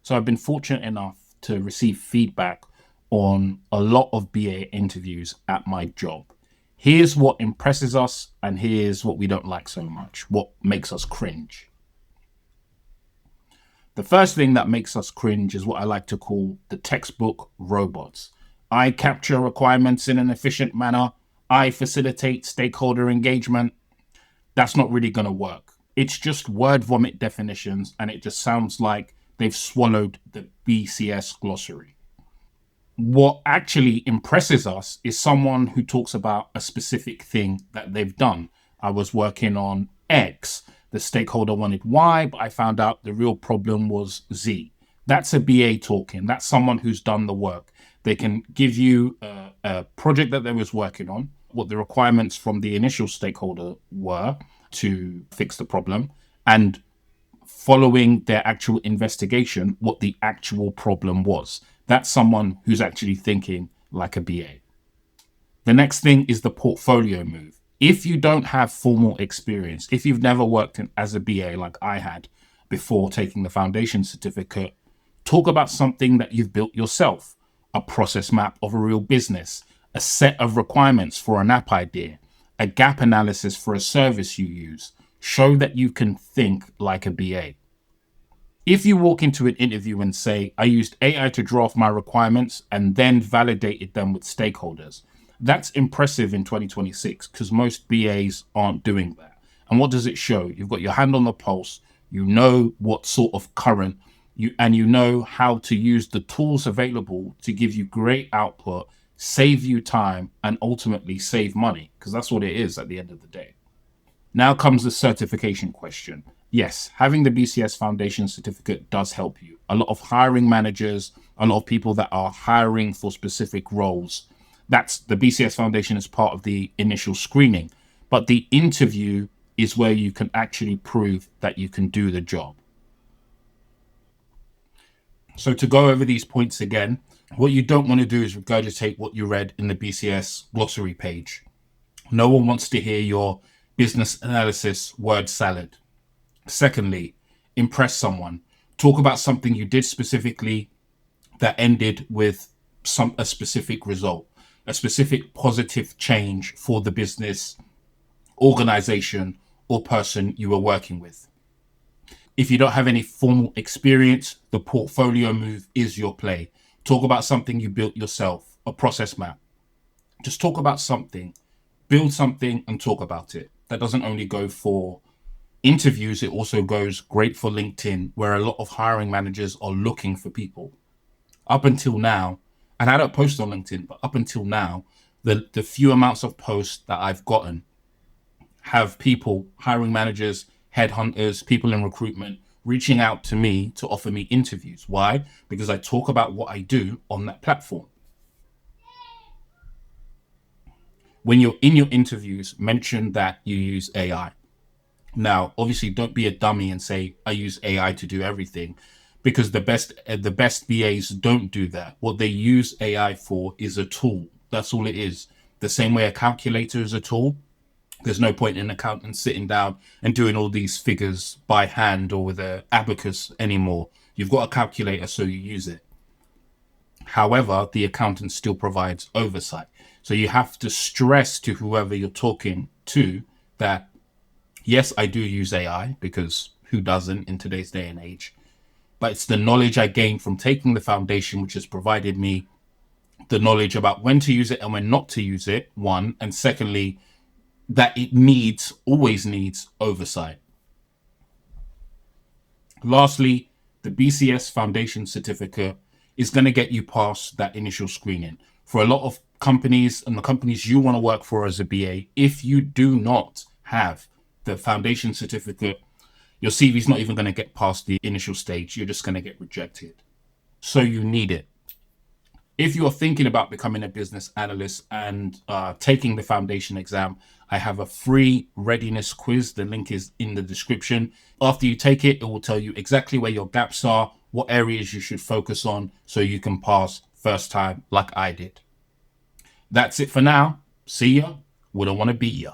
So I've been fortunate enough to receive feedback on a lot of BA interviews at my job. Here's what impresses us, and here's what we don't like so much, what makes us cringe. The first thing that makes us cringe is what I like to call the textbook robots. I capture requirements in an efficient manner. I facilitate stakeholder engagement. That's not really going to work. It's just word vomit definitions, and it just sounds like they've swallowed the BCS glossary. What actually impresses us is someone who talks about a specific thing that they've done. I was working on X. The stakeholder wanted Y, but I found out the real problem was Z. That's a BA talking. That's someone who's done the work. They can give you a project that they was working on, what the requirements from the initial stakeholder were to fix the problem, and following their actual investigation, what the actual problem was. That's someone who's actually thinking like a BA. The next thing is the portfolio move. If you don't have formal experience, if you've never worked as a BA like I had before taking the foundation certificate, talk about something that you've built yourself, a process map of a real business, a set of requirements for an app idea, a gap analysis for a service you use. Show that you can think like a BA. If you walk into an interview and say, I used AI to draft my requirements and then validated them with stakeholders, that's impressive in 2026 because most BAs aren't doing that. And what does it show? You've got your hand on the pulse. You know what sort of current, you know how to use the tools available to give you great output, save you time, and ultimately save money, because that's what it is at the end of the day. Now comes the certification question. Yes, having the BCS Foundation certificate does help you. A lot of hiring managers, a lot of people that are hiring for specific roles, that's the BCS Foundation is part of the initial screening. But the interview is where you can actually prove that you can do the job. So to go over these points again, what you don't want to do is regurgitate what you read in the BCS glossary page. No one wants to hear your business analysis word salad. Secondly, impress someone. Talk about something you did specifically that ended with a specific result, a specific positive change for the business, organization, or person you were working with. If you don't have any formal experience, the portfolio move is your play. Talk about something you built yourself, a process map. Just talk about something, build something, and talk about it. That doesn't only go for interviews, it also goes great for LinkedIn, where a lot of hiring managers are looking for people. Up until now, and I don't post on LinkedIn, but up until now, the few amounts of posts that I've gotten have people, hiring managers, headhunters, people in recruitment, reaching out to me to offer me interviews. Why? Because I talk about what I do on that platform. When you're in your interviews, mention that you use AI. Now, obviously, don't be a dummy and say, I use AI to do everything, because the best BAs don't do that. What they use AI for is a tool. That's all it is. The same way a calculator is a tool. There's no point in an accountant sitting down and doing all these figures by hand or with an abacus anymore. You've got a calculator, so you use it. However, the accountant still provides oversight. So you have to stress to whoever you're talking to that, yes, I do use AI, because who doesn't in today's day and age? But it's the knowledge I gained from taking the foundation, which has provided me the knowledge about when to use it and when not to use it, one. And secondly, that it always needs oversight. Lastly, the BCS Foundation certificate is going to get you past that initial screening. For a lot of companies and the companies you want to work for as a BA, if you do not have the foundation certificate, your CV is not even going to get past the initial stage. You're just going to get rejected. So you need it. If you're thinking about becoming a business analyst and taking the foundation exam, I have a free readiness quiz. The link is in the description. After you take it, it will tell you exactly where your gaps are, what areas you should focus on so you can pass first time like I did. That's it for now. See ya. Wouldn't want to beat ya.